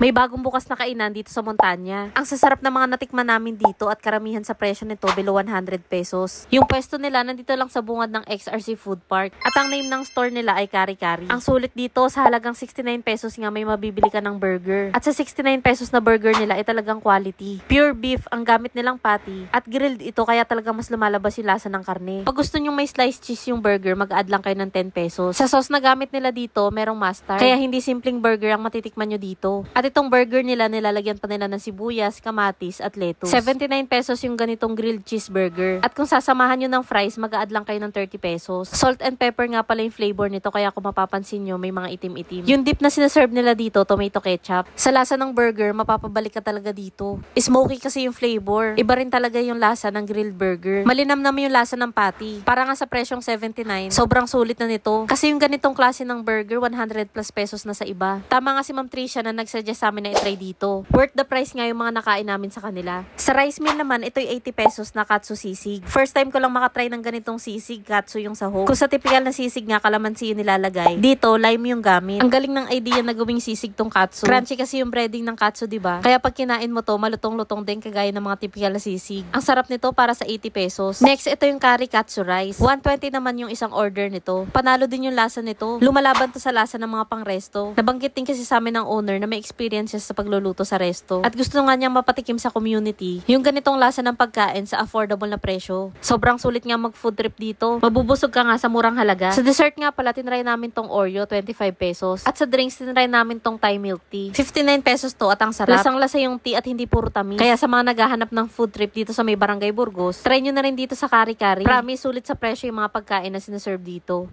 May bagong bukas na kainan dito sa Montanya. Ang sasarap na mga natikman namin dito at karamihan sa presyo nito below 100 pesos. Yung pwesto nila nandito lang sa bungad ng XRC Food Park. At ang name ng store nila ay Kari Kari. Ang sulit dito sa halagang 69 pesos nga may mabibili ka ng burger. At sa 69 pesos na burger nila ay talagang quality. Pure beef ang gamit nilang patty. At grilled ito kaya talagang mas lumalabas yung lasa ng karne. Pag gusto nyong may sliced cheese yung burger, mag-add lang kayo ng 10 pesos. Sa sauce na gamit nila dito, merong mustard. Kaya hindi simpleng burger ang matitikman nyo dito. At itong burger nila, nilalagyan pa nila ng sibuyas, kamatis, at lettuce. 79 pesos yung ganitong grilled cheeseburger. At kung sasamahan nyo ng fries, mag-add lang kayo ng 30 pesos. Salt and pepper nga pala yung flavor nito, kaya kung mapapansin nyo, may mga itim-itim. Yung dip na sinaserve nila dito, tomato ketchup. Sa lasa ng burger, mapapabalik ka talaga dito. Smoky kasi yung flavor. Iba rin talaga yung lasa ng grilled burger. Malinam naman yung lasa ng patty. Para nga sa presyong 79, sobrang sulit na nito. Kasi yung ganitong klase ng burger, 100 plus pesos na sa iba. Tama nga si Ma'am Tricia na nagsuggest sa amin na i-try dito. Worth the price nga yung mga nakain namin sa kanila. Sa rice meal naman, ito'y 80 pesos na katsu sisig. First time ko lang makatry ng ganitong sisig, katsu yung sahog. Kung sa typical na sisig nga, kalamansi yung nilalagay. Dito, lime yung gamit. Ang galing ng idea na gawing sisig tong katsu. Crunchy kasi yung breading ng katsu, diba? Kaya pag kinain mo to, malutong-lutong din kagaya ng mga typical na sisig. Ang sarap nito para sa 80 pesos. Next, ito yung curry katsu rice. 120 naman yung isang order nito. Panalo din yung lasa nito. Lumalaban to sa lasa ng mga pang-resto. Nabanggit din kasi sa amin ng owner na may experiences sa pagluluto sa resto. At gusto nga niyang mapatikim sa community yung ganitong lasa ng pagkain sa affordable na presyo. Sobrang sulit nga mag-food trip dito. Mabubusog ka nga sa murang halaga. Sa dessert nga pala, tinry namin tong Oreo, 25 pesos. At sa drinks, tinry namin tong Thai milk tea. 59 pesos to at ang sarap. Lasang-lasa yung tea at hindi puro tamis. Kaya sa mga naghahanap ng food trip dito sa may Barangay Burgos, try nyo na rin dito sa Kari Kari. Promise, sulit sa presyo yung mga pagkain na sinaserve dito.